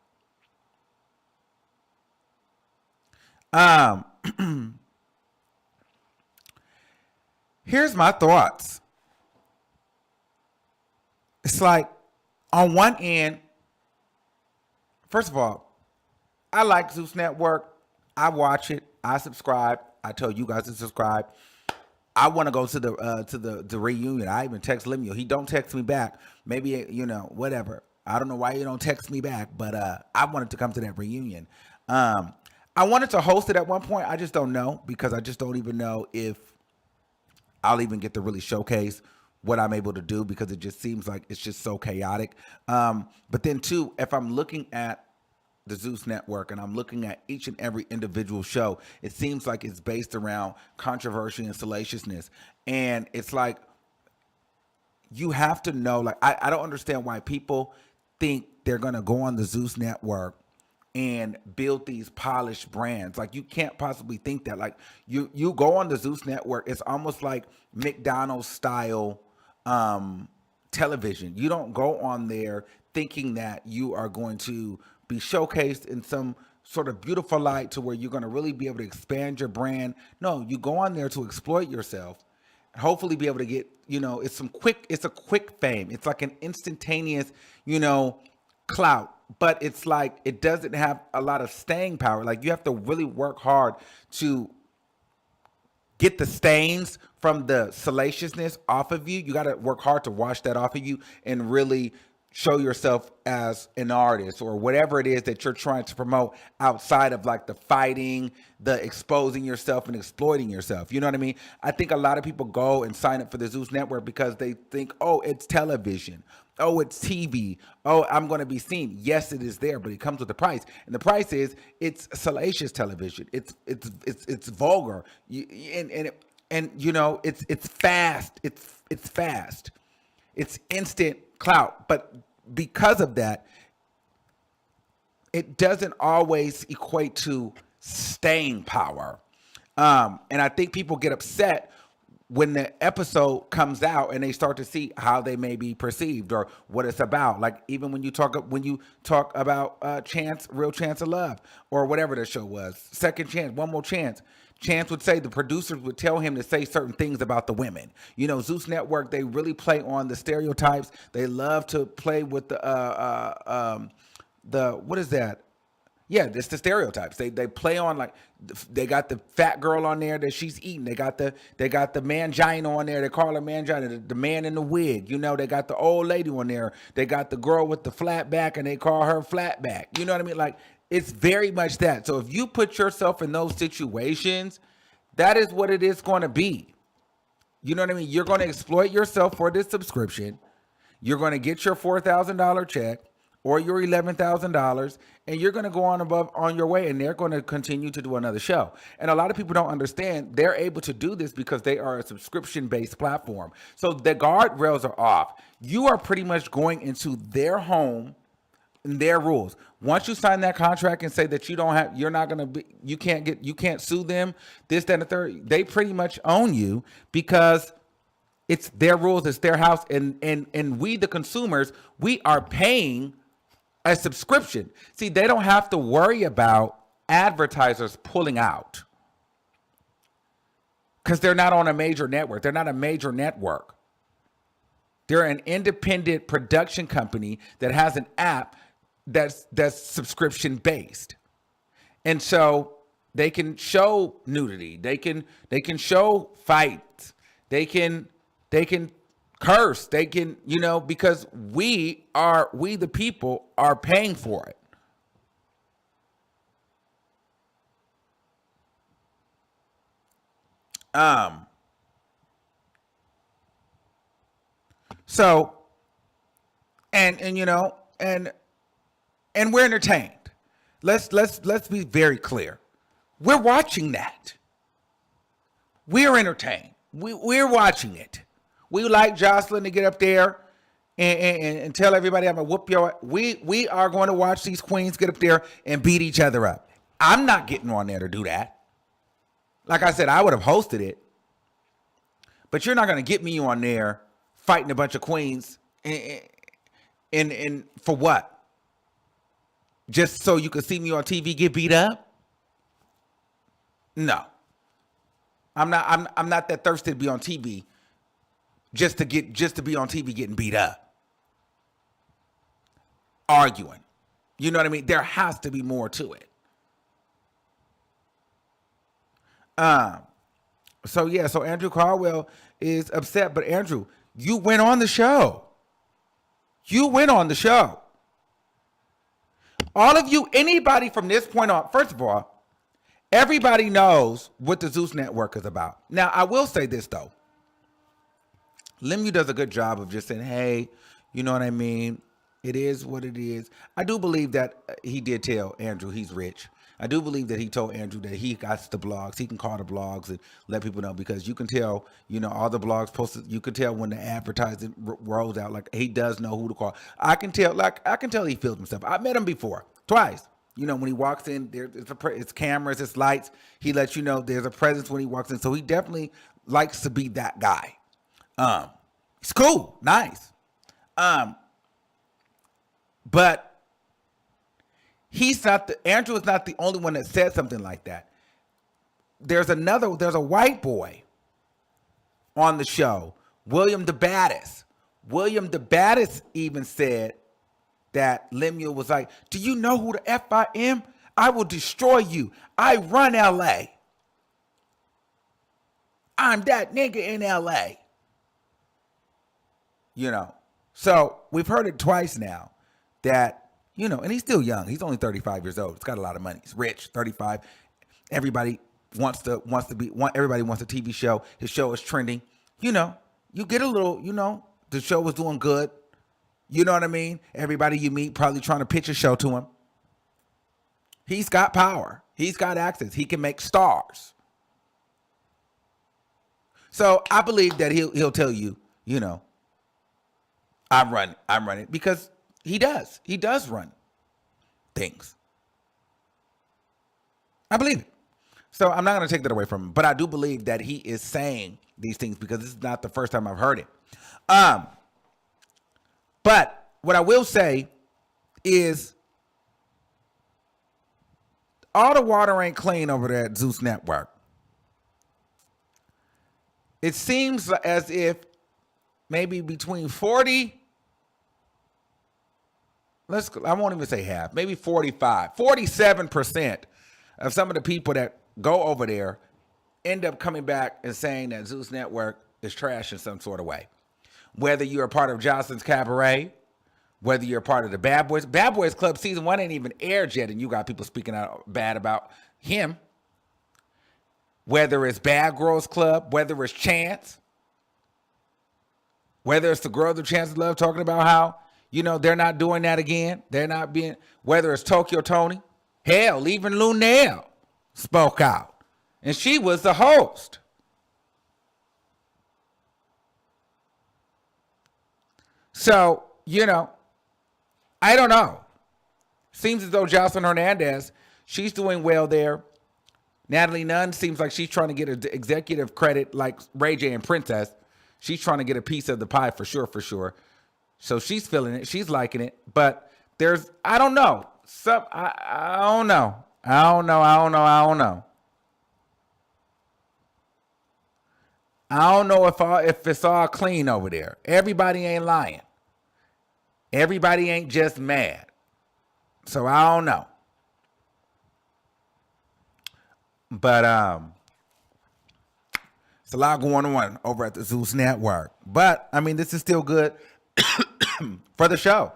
Here's my thoughts. It's like, on one end, first of all, I like Zeus Network. I watch it. I subscribe. I tell you guys to subscribe. I want to go to the reunion. I even text Lemuel. He don't text me back. Maybe, whatever. I don't know why you don't text me back, but I wanted to come to that reunion. I wanted to host it at one point. I just don't know, because I just don't even know if I'll even get to really showcase what I'm able to do, because it just seems like it's just so chaotic. But then too, if I'm looking at the Zeus Network and I'm looking at each and every individual show, it seems like it's based around controversy and salaciousness. And it's like, you have to know, like, I don't understand why people think they're going to go on the Zeus Network and build these polished brands. Like, you can't possibly think that. Like, you go on the Zeus Network, it's almost like McDonald's style television. You don't go on there thinking that you are going to be showcased in some sort of beautiful light to where you're going to really be able to expand your brand. No, you go on there to exploit yourself, hopefully be able to get, it's a quick fame. It's like an instantaneous, clout, but it's like, it doesn't have a lot of staying power. Like, you have to really work hard to get the stains from the salaciousness off of you. You got to work hard to wash that off of you and really show yourself as an artist or whatever it is that you're trying to promote outside of like the fighting, the exposing yourself and exploiting yourself. You know what I mean? I think a lot of people go and sign up for the Zeus Network because they think, oh, it's television. Oh, it's TV. Oh, I'm going to be seen. Yes, it is there, but it comes with a price. And the price is, it's salacious television. It's vulgar. It's fast. It's fast. It's instant clout. But because of that, it doesn't always equate to staying power. And I think people get upset when the episode comes out and they start to see how they may be perceived or what it's about. Like, even when you talk about Real Chance of Love, or whatever the show was, Second Chance, One More Chance. Chance would say, the producers would tell him to say certain things about the women. Zeus Network, they really play on the stereotypes. They love to play with the what is that? Yeah, it's the stereotypes. They play on, like, they got the fat girl on there that she's eating. They got the mangina on there. They call her mangina. The man in the wig. They got the old lady on there. They got the girl with the flat back, and they call her flat back. You know what I mean? Like, it's very much that. So if you put yourself in those situations, that is what it is going to be. You know what I mean? You're going to exploit yourself for this subscription. You're going to get your $4,000 check or your $11,000, and you're going to go on your way, and they're going to continue to do another show. And a lot of people don't understand they're able to do this because they are a subscription-based platform. So the guardrails are off. You are pretty much going into their home and their rules. Once you sign that contract and say that you can't sue them, this, that, and the third, they pretty much own you because it's their rules, it's their house, and we, the consumers, we are paying a subscription. See, they don't have to worry about advertisers pulling out because they're not on a major network. They're not a major network. They're an independent production company that has an app that's subscription based. And so they can show nudity. They can show fights. They can curse. They can, because we the people are paying for it. So, and we're entertained. Let's be very clear. We're watching that. We're entertained. We're watching it. We like Joseline to get up there and tell everybody I'm gonna whoop your. We are going to watch these queens get up there and beat each other up. I'm not getting on there to do that. Like I said, I would have hosted it, but you're not gonna get me on there fighting a bunch of queens and for what? Just so you can see me on TV get beat up? No. I'm not that thirsty to be on TV just to be on TV getting beat up. Arguing. You know what I mean? There has to be more to it. So Andrew Caldwell is upset, but Andrew, you went on the show. All of you, anybody from this point on, first of all, everybody knows what the Zeus Network is about. Now, I will say this, though. Lemieux does a good job of just saying, hey, you know what I mean? It is what it is. I do believe that he did tell Andrew he's rich. I do believe that he told Andrew that he got the blogs. He can call the blogs and let people know, because you can tell, all the blogs posted. You can tell when the advertising rolls out. Like, he does know who to call. I can tell he feels himself. I met him before, twice. When he walks in, it's cameras, it's lights. He lets you know there's a presence when he walks in. So he definitely likes to be that guy. It's cool, nice. But Andrew is not the only one that said something like that. There's a white boy on the show, William DeBatis. William DeBatis even said that Lemieux was like, do you know who the F I am? I will destroy you. I run LA. I'm that nigga in LA. So we've heard it twice now that, and he's still young. He's only 35 years old. He's got a lot of money. He's rich, 35. Everybody wants a TV show. His show is trending. You get a little, the show was doing good. You know what I mean? Everybody you meet probably trying to pitch a show to him. He's got power. He's got access. He can make stars. So I believe that he'll tell you, I'm running, because he does. He does run things. I believe it. So I'm not going to take that away from him, but I do believe that he is saying these things because this is not the first time I've heard it. But what I will say is all the water ain't clean over there at Zeus Network. It seems as if maybe between 40, I won't even say half, maybe 47% of some of the people that go over there end up coming back and saying that Zeus Network is trash in some sort of way. Whether you're a part of Joseline's Cabaret, whether you're a part of the Bad Boys. Bad Boys Club season 1 ain't even aired yet, and you got people speaking out bad about him. Whether it's Bad Girls Club, whether it's Chance, whether it's the Girls of Chance of Love talking about how, they're not doing that again. They're not being, whether it's Tokyo Tony, hell, even Lunel spoke out. And she was the host. So, I don't know. Seems as though Joseline Hernandez, she's doing well there. Natalie Nunn seems like she's trying to get an executive credit like Ray J and Princess. She's trying to get a piece of the pie for sure. So she's feeling it. She's liking it. But I don't know. I don't know. I don't know if it's all clean over there. Everybody ain't lying. Everybody ain't just mad. So I don't know. But It's a lot going on over at the Zeus Network. But, I mean, this is still good for the show.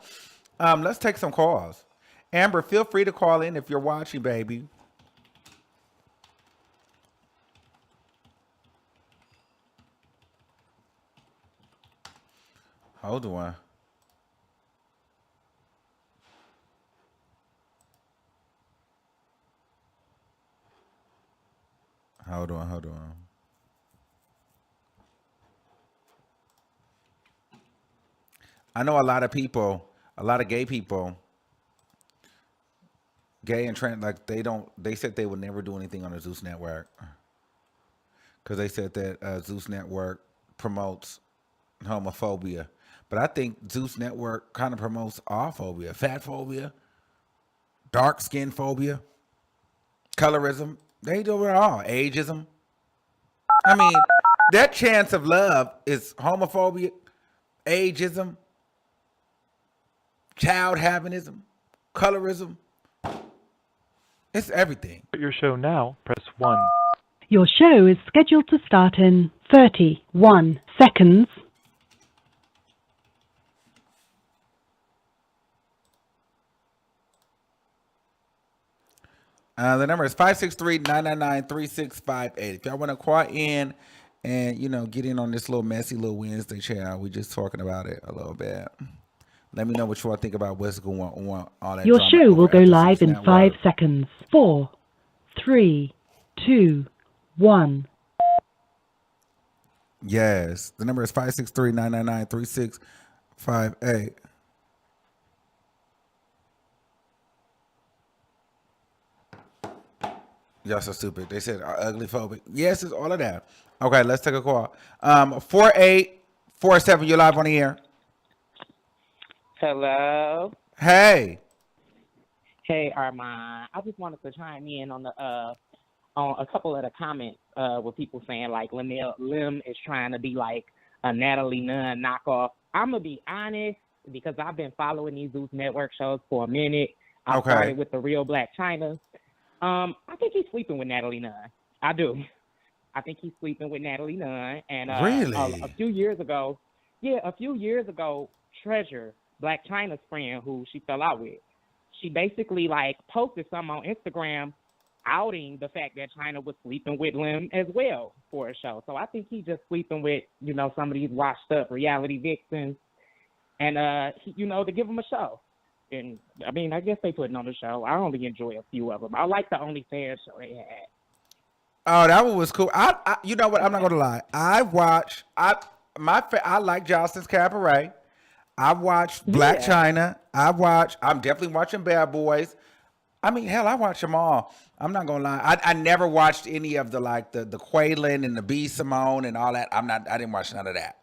Let's take some calls. Amber, feel free to call in if you're watching, baby. Hold on. Hold on. I know a lot of people, a lot of gay people, gay and trans, like they said they would never do anything on the Zeus Network because they said that Zeus Network promotes homophobia. But I think Zeus Network kind of promotes all phobia, fat phobia, dark skin phobia, colorism. They do it all. Ageism. I mean, that chance of love is homophobia, ageism, child havinism, colorism. It's everything. Your show now, press 1. Your show is scheduled to start in 31 seconds. The number is 563-999-3658. If y'all want to call in and, you know, get in on this little messy little Wednesday chat, we just talking about it a little bit. Let me know what you all think about what's going on. All that Your drama show will over go at the live Zeus in Network. 5 seconds. 4, 3, 2, 1. Yes. The number is 563-999-3658. Y'all so stupid. They said ugly phobic. Yes, it's all of that. Okay, let's take a call. 4847, you're live on the air. Hello. Hey. Hey, Armon. I just wanted to chime in on a couple of the comments with people saying like Lim is trying to be like a Natalie Nunn knockoff. I'm gonna be honest because I've been following these Zeus Network shows for a minute. I started with the Real Black China. I think he's sleeping with Natalie Nunn. I do. I think he's sleeping with Natalie Nunn. And Really? a few years ago, Treasure, Black China's friend who she fell out with, she basically like posted something on Instagram outing the fact that China was sleeping with Lim as well for a show. So I think he's just sleeping with, you know, some of these washed up reality vixens and, to give them a show. And I mean, I guess they putting on the show. I only enjoy a few of them. I like the OnlyFans show they had. Oh, that one was cool. I you know what? I'm not gonna lie. I like Joseline's Cabaret. I watched Black China. I'm definitely watching Bad Boys. I mean, hell, I watch them all. I'm not gonna lie. I never watched any of the Quaylen and the B Simone and all that. I didn't watch none of that.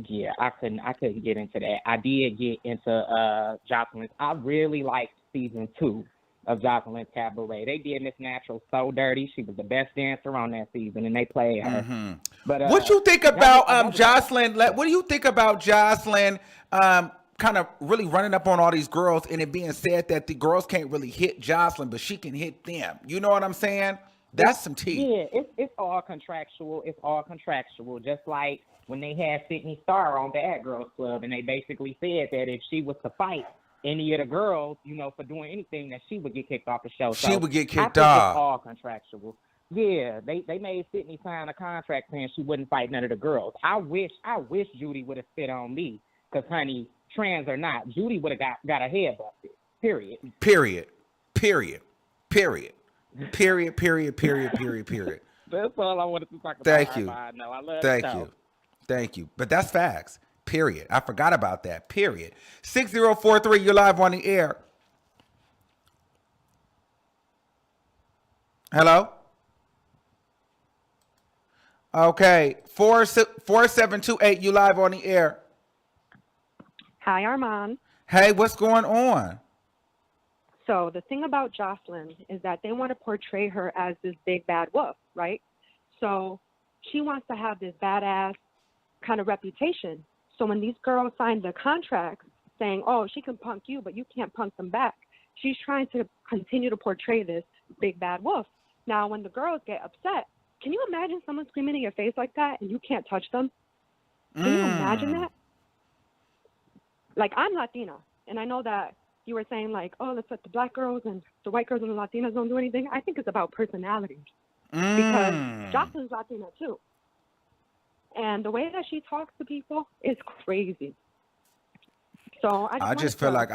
Yeah, I couldn't get into that. I did get into Joseline's. I really liked season 2 of Joseline's Cabaret. They did Miss Natural so dirty. She was the best dancer on that season, and they played her. Mm-hmm. But what you think about Joseline? What do you think about Joseline kind of really running up on all these girls and it being said that the girls can't really hit Joseline, but she can hit them? You know what I'm saying? That's some tea. Yeah, it's all contractual. It's all contractual. Just like when they had Sydney Starr on Bad Girls Club, and they basically said that if she was to fight any of the girls, you know, for doing anything, that she would get kicked off the show. She would get kicked off. off. It's all contractual. Yeah, they made Sydney sign a contract saying she wouldn't fight none of the girls. I wish Judy would have spit on me, because honey, trans or not, Judy would have got her head busted. Period. That's all I wanted to talk about. Thank you. I love Thank you. But that's facts. Period. I forgot about that. Period. 6043, you're live on the air. Hello? Okay. 4728, you live on the air. Hi, Armon. Hey, what's going on? So the thing about Joseline is that they want to portray her as this big bad wolf, right? So she wants to have this badass kind of reputation. So when these girls sign the contracts saying, oh, she can punk you, but you can't punk them back, she's trying to continue to portray this big bad wolf. Now, when the girls get upset Can you imagine someone screaming in your face like that and you can't touch them? Can you imagine that? Like, I'm Latina, and I know that you were saying, like, oh, let's let the black girls and the white girls and the Latinas don't do anything. I think it's about personality. Because Jocelyn's Latina, too. And the way that she talks to people is crazy. So I just feel like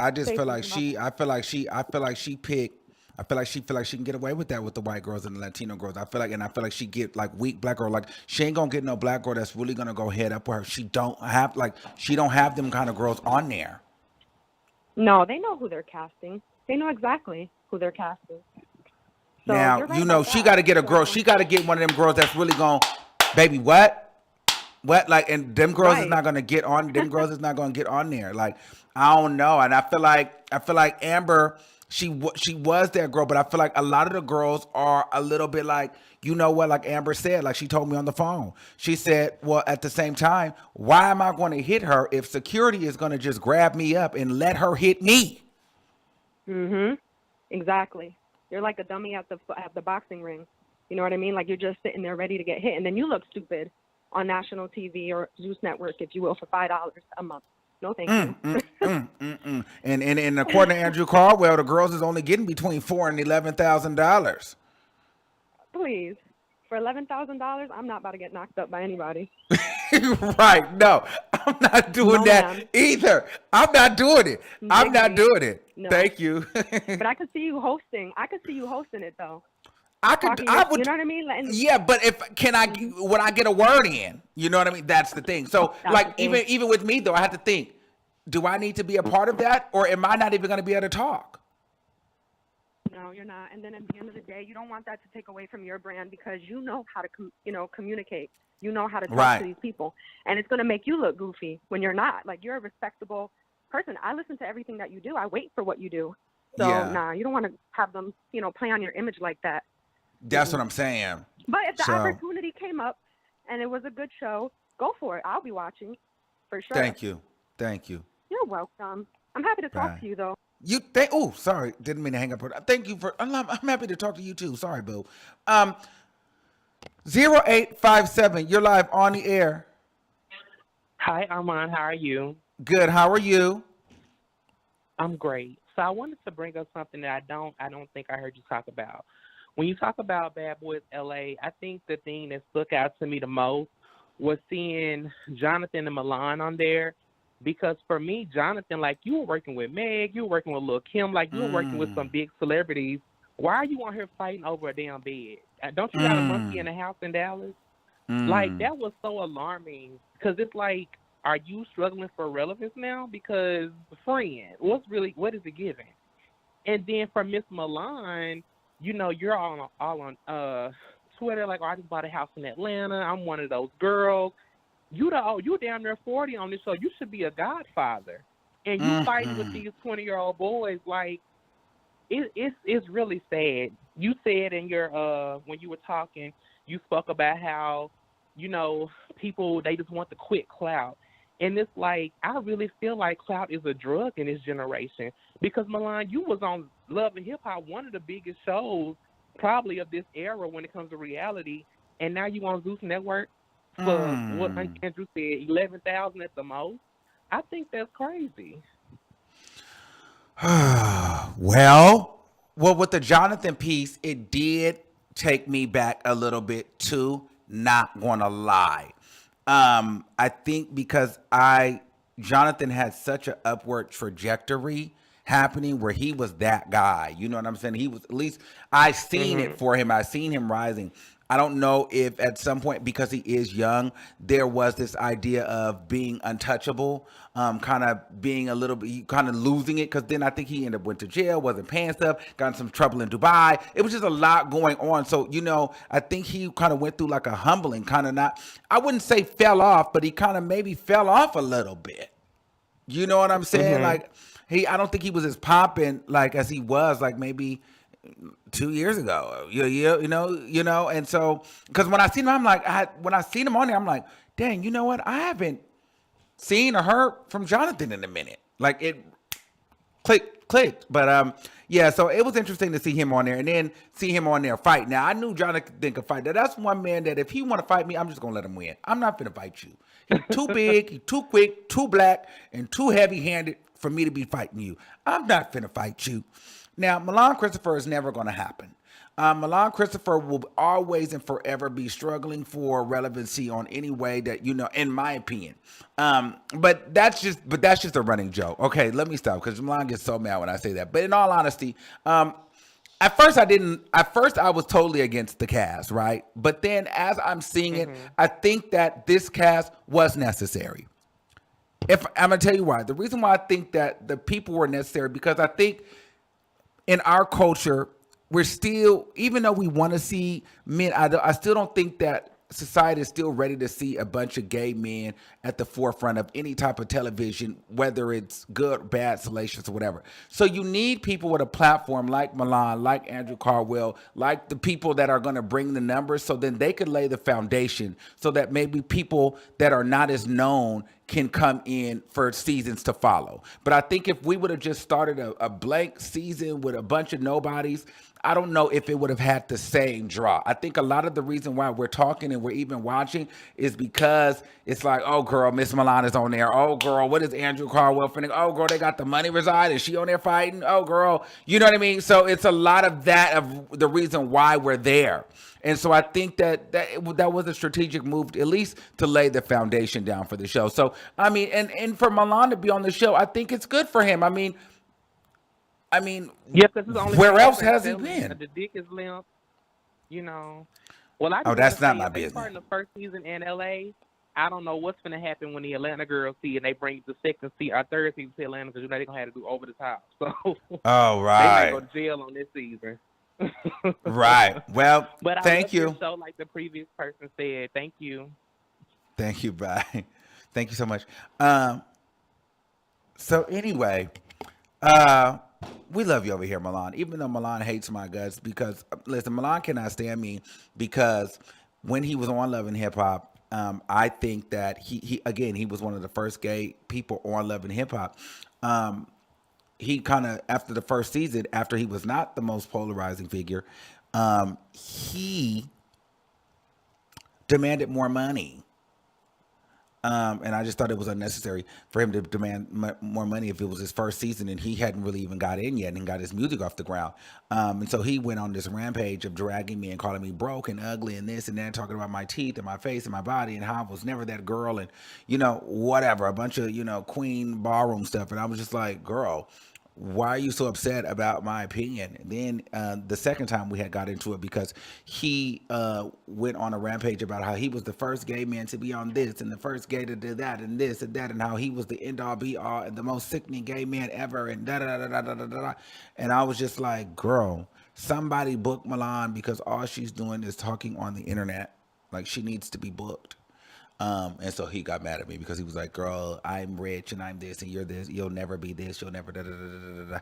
she can get away with that with the white girls and the Latino girls. I feel like she get like weak black girl. Like she ain't gonna get no black girl that's really gonna go head up with her. She don't have them kind of girls on there. No, they know who they're casting. They know exactly who they're casting. So now right, she got to get a girl. She got to get one of them girls that's really gonna, baby, what? Like, and them girls is not gonna get on. Them girls is not gonna get on there. Like, I don't know. And I feel like Amber, she was that girl, but I feel like a lot of the girls are a little bit like, you know what? Like Amber said, like she told me on the phone. She said, well, at the same time, why am I going to hit her if security is going to just grab me up and let her hit me? Exactly. You're like a dummy at the boxing ring. You know what I mean? Like you're just sitting there ready to get hit, and then you look stupid on national TV or Zeus Network, if you will, for $5 a month. No, thank you. And according to Andrew Caldwell, the girls is only getting between $4,000 and $11,000. Please, for $11,000, I'm not about to get knocked up by anybody. Right? No, I'm not doing that either. I'm not doing it. I'm not doing it. No. Thank you. But I could see you hosting. I could see you hosting it though. I would. You know what I mean? Yeah, but would I get a word in? You know what I mean? That's the thing. So, like, even with me though, I have to think: do I need to be a part of that, or am I not even going to be able to talk? No, you're not. And then at the end of the day, you don't want that to take away from your brand because you know how to communicate. You know how to talk to these people, and it's going to make you look goofy when you're not. Like you're a respectable person. I listen to everything that you do. I wait for what you do. So nah, you don't want to have them, play on your image like that. That's what I'm saying. But if the opportunity came up and it was a good show, go for it. I'll be watching for sure. Thank you. You're welcome. I'm happy to talk to you though. Oh, sorry. Didn't mean to hang up. Thank you I'm happy to talk to you too. Sorry, boo. 0857, you're live on the air. Hi, Armon. How are you? Good. How are you? I'm great. So I wanted to bring up something that I don't think I heard you talk about. When you talk about Bad Boys LA, I think the thing that stuck out to me the most was seeing Jonathan and Milan on there. Because for me, Jonathan, like you were working with Meg, you were working with Lil' Kim, like you were working with some big celebrities. Why are you on here fighting over a damn bed? Don't you got a monkey in a house in Dallas? Like that was so alarming. Because it's like, are you struggling for relevance now? Because friend, what is it giving? And then for Miss Milan, you're all on Twitter, like, I just bought a house in Atlanta. I'm one of those girls. You damn near 40 on this show. You should be a godfather. And you fighting with these 20-year-old boys, like, it's really sad. You said in your when you were talking, you spoke about how, people, they just want the quick clout. And it's like, I really feel like clout is a drug in this generation. Because, Milan, you was on Love and Hip Hop, one of the biggest shows probably of this era when it comes to reality. And now you on Zeus Network for what Andrew said, 11,000 at the most. I think that's crazy. Well, with the Jonathan piece, it did take me back a little bit too, not gonna lie. I think because Jonathan had such an upward trajectory happening where he was that guy. You know what I'm saying? He was, at least I seen it for him. I seen him rising. I don't know if at some point, because he is young, there was this idea of being untouchable, kind of being a little bit, kind of losing it. Because then I think he ended up went to jail, wasn't paying stuff, got in some trouble in Dubai. It was just a lot going on. So, I think he kind of went through like a humbling, kind of not, I wouldn't say fell off, but he kind of maybe fell off a little bit. You know what I'm saying? Like I don't think he was as popping like as he was like maybe 2 years ago, you know, and so because when I seen him, I'm like, when I seen him on there, I'm like, dang, you know what? I haven't seen or heard from Jonathan in a minute. Like it clicked clicked. But yeah, so it was interesting to see him on there and then see him on there fight. Now I knew Jonathan could fight. That's one man that if he want to fight me, I'm just gonna let him win. I'm not gonna fight you. He's too big, he's too quick, too black, and too heavy-handed for me to be fighting you. I'm not finna fight you. Now, Milan Christopher is never gonna happen. Milan Christopher will always and forever be struggling for relevancy on any way that, in my opinion. But that's just a running joke. Okay, let me stop because Milan gets so mad when I say that. But in all honesty, at first I was totally against the cast, right? But then as I'm seeing it, I think that this cast was necessary. If I'm gonna tell you why. The reason why I think that the people were necessary because I think in our culture, we're still, even though we want to see men, I still don't think that society is still ready to see a bunch of gay men at the forefront of any type of television, whether it's good, bad, salacious, or whatever. So you need people with a platform like Milan, like Andrew Caldwell, like the people that are going to bring the numbers so then they could lay the foundation so that maybe people that are not as known can come in for seasons to follow. But I think if we would have just started a blank season with a bunch of nobodies, I don't know if it would have had the same draw. I think a lot of the reason why we're talking and we're even watching is because it's like, oh, girl, Miss Milan is on there. Oh, girl, what is Andrew Caldwell finna? Oh, girl, they got the money reside. Is she on there fighting? Oh, girl, you know what I mean? So it's a lot of that of the reason why we're there. And so I think that was a strategic move, at least to lay the foundation down for the show. So, I mean, and for Milan to be on the show, I think it's good for him. I mean, yeah, because only where else has he been? The dick is limp, Well, that's not my business. Part in the first season in LA, I don't know what's going to happen when the Atlanta girls see and they bring the second season or third season to Atlanta because they're going to have to do over the top. So, oh right, they might go to jail on this season. Right. Well, but thank you. So, like the previous person said, thank you. Thank you. Bye. Thank you so much. So anyway, we love you over here, Milan. Even though Milan hates my guts because, listen, Milan cannot stand me because when he was on Love and Hip Hop, I think that he was one of the first gay people on Love and Hip Hop. He kind of, after the first season, after he was not the most polarizing figure, he demanded more money. And I just thought it was unnecessary for him to demand more money if it was his first season and he hadn't really even got in yet and got his music off the ground. And so he went on this rampage of dragging me and calling me broke and ugly and this and that, talking about my teeth and my face and my body and how I was never that girl and, whatever, a bunch of, Queen ballroom stuff. And I was just like, girl, why are you so upset about my opinion? And then the second time we had got into it because he went on a rampage about how he was the first gay man to be on this and the first gay to do that and this and that and how he was the end all be all and the most sickening gay man ever and da da da da da da da. And I was just like, girl, somebody book Milan because all she's doing is talking on the internet. Like she needs to be booked. And so he got mad at me because he was like, girl, I'm rich and I'm this and you're this. You'll never be this. You'll never da da da da da.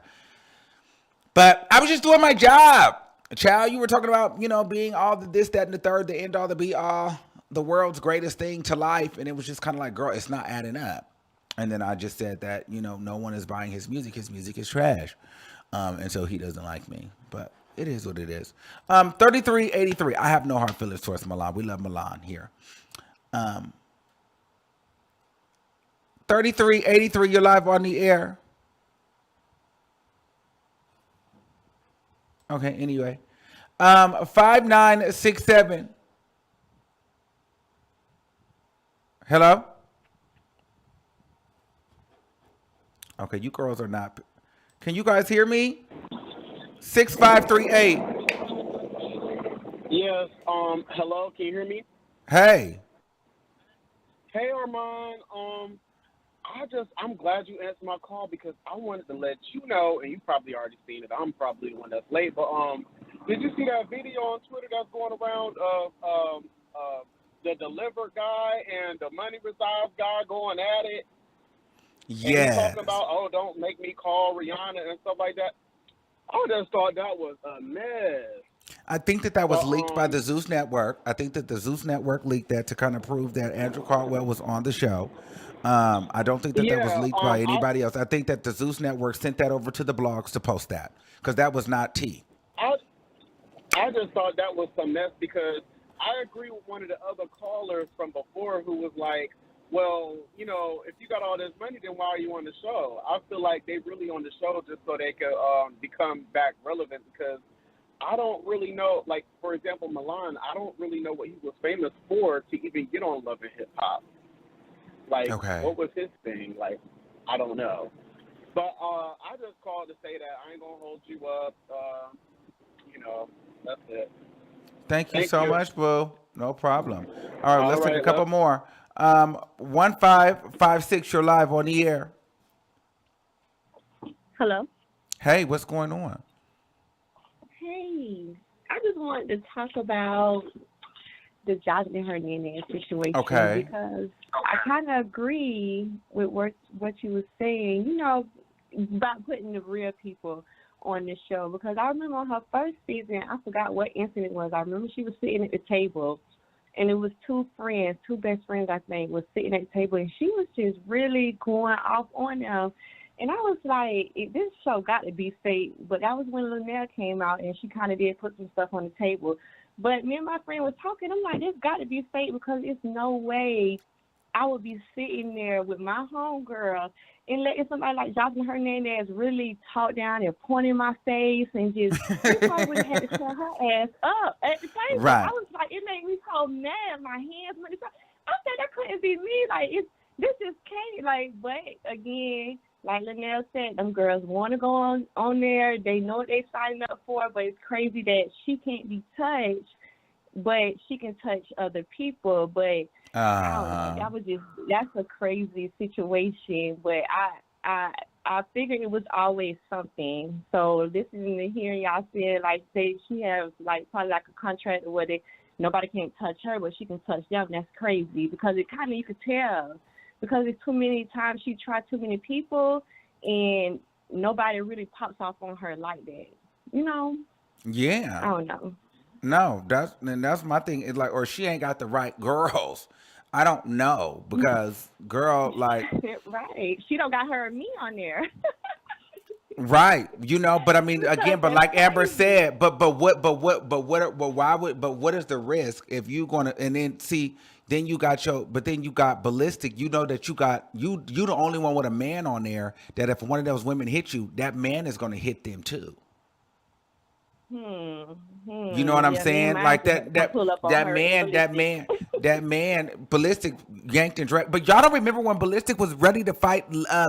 But I was just doing my job. Child, you were talking about, being all the this, that, and the third, the end all, the be all, the world's greatest thing to life. And it was just kind of like, girl, it's not adding up. And then I just said that, no one is buying his music. His music is trash. And so he doesn't like me. But it is what it is. 3383. I have no hard feelings towards Milan. We love Milan here. 3383, you're live on the air. Okay, anyway. 5967. Hello? Okay, you girls are not. Can you guys hear me? 6538. Yes, hello, can you hear me? Hey. Hey, Armon, I'm glad you answered my call because I wanted to let you know, and you probably already seen it. I'm probably the one that's late, but did you see that video on Twitter that's going around of the deliver guy and the money resides guy going at it? Yeah. Talking about, oh, don't make me call Rihanna and stuff like that. I just thought that was a mess. I think that was But leaked by the Zeus Network. I think that the Zeus Network leaked that to kind of prove that Andrew Caldwell was on the show. I don't think that was yeah, leaked by anybody else. I think that the Zeus Network sent that over to the blogs to post that because that was not tea. I just thought that was some mess because I agree with one of the other callers from before who was like, well, you know, if you got all this money, then why are you on the show? I feel like they really on the show just so they could become back relevant because I don't really know, like, for example, Milan, I don't really know what he was famous for to even get on Love and Hip Hop. Like, Okay. what was his thing? Like, I don't know. But I just called to say that I ain't going to hold you up. You know, that's it. Thank you so much, Boo. No problem. All right, All let's take a right, couple more. 1556, you're live on the air. Hello. Hey, what's going on? Hey, I just wanted to talk about the Joseline Hernandez situation because I kind of agree with what you were saying, you know, about putting the real people on the show because I remember on her first season, I forgot what incident it was. I remember she was sitting at the table and it was two best friends, I think, was sitting at the table and she was just really going off on them. And I was like, this show got to be fake. But that was when Linnell came out and she kind of did put some stuff on the table. But me and my friend was talking. I'm like, this got to be fake because it's no way I would be sitting there with my homegirl and letting somebody like Joseline Hernandez really talk down and point in my face and just, we probably would have had to shut her ass up at the table. Right. I was like, it made me so mad. My hands went up. I said, that couldn't be me. Like, this is Katie. Like, but again, like Linnell said, them girls want to go on there. They know what they signed up for, but it's crazy that she can't be touched, but she can touch other people. But I don't know. That's a crazy situation. But I figured it was always something. So listening to hearing y'all say like she has like probably like a contract where nobody can't touch her, but she can touch them. That's crazy because it kind of you could tell. Because it's too many times she tried too many people and nobody really pops off on her like that. You know? Yeah. I don't know. No, that's my thing. It's like, or she ain't got the right girls. I don't know because girl, like, right. She don't got her and me on there. right. You know, but I mean, again, but like Amber said, but what is the risk if you gonna and then see. Then you got BALISTIK. You know that you the only one with a man on there that if one of those women hit you, that man is going to hit them too. You know what I'm saying? Like that man, BALISTIK yanked and dragged. But y'all don't remember when BALISTIK was ready to fight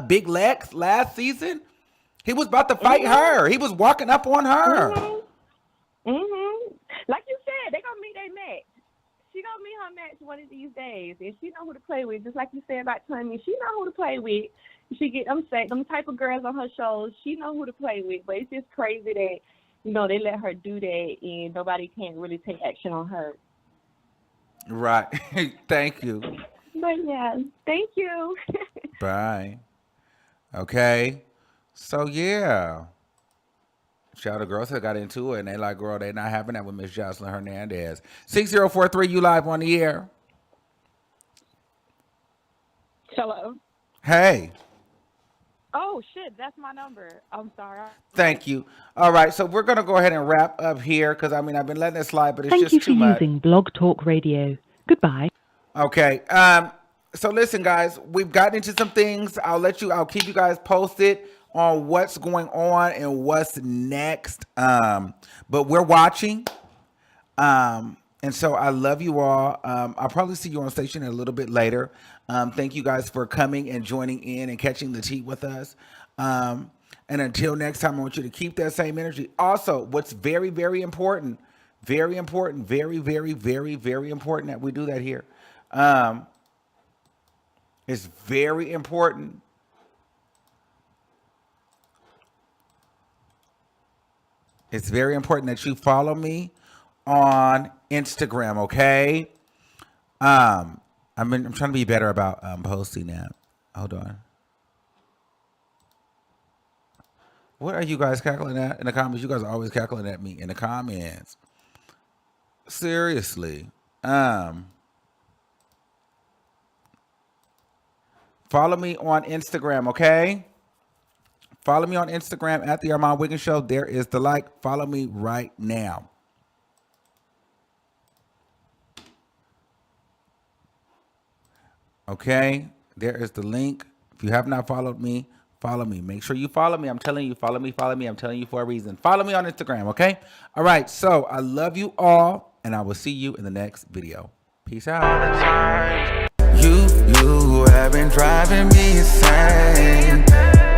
Big Lex last season? He was about to fight her. He was walking up on her. Like you said, they gonna meet their match. She gonna meet her match one of these days, and she know who to play with. Just like you said about Tommy, she know who to play with. She get them type of girls on her shows. She know who to play with. But it's just crazy that they let her do that, and nobody can really take action on her. Right. Thank you. But yeah, thank you. Bye. Okay. So yeah. Shout out to girls that got into it and they like, girl, they not having that with Miss Joseline Hernandez. 6043, you live on the air. Hello. Hey. Oh shit, that's my number. I'm sorry. Thank you. All right, so we're gonna go ahead and wrap up here because I mean I've been letting it slide, but it's Thank just you too for much. using Blog Talk Radio. Goodbye. Okay. So listen, guys, we've gotten into some things. I'll keep you guys posted on what's going on and what's next. But we're watching. And so I love you all. I'll probably see you on station a little bit later. Thank you guys for coming and joining in and catching the tea with us. And until next time, I want you to keep that same energy. Also, what's very, very important, very, very, very important that we do that here. It's very important. It's very important that you follow me on Instagram, okay? I'm trying to be better about posting that. Hold on. What are you guys cackling at in the comments? You guys are always cackling at me in the comments. Seriously. Follow me on Instagram, okay? Follow me on Instagram at the Armon Wiggins Show. There is the like. Follow me right now. Okay? There is the link. If you have not followed me, follow me. Make sure you follow me. I'm telling you, follow me, follow me. I'm telling you for a reason. Follow me on Instagram, okay? All right, so I love you all, and I will see you in the next video. Peace out. You have been driving me insane.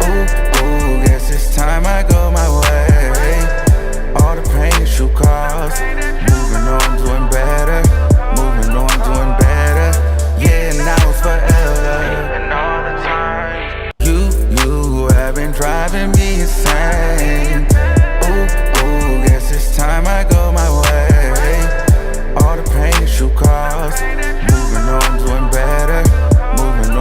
Ooh, guess it's time I go my way. All the pain that you caused, moving on, doing better. Moving on, doing better. Yeah, now it's forever. And all the time. You have been driving me insane.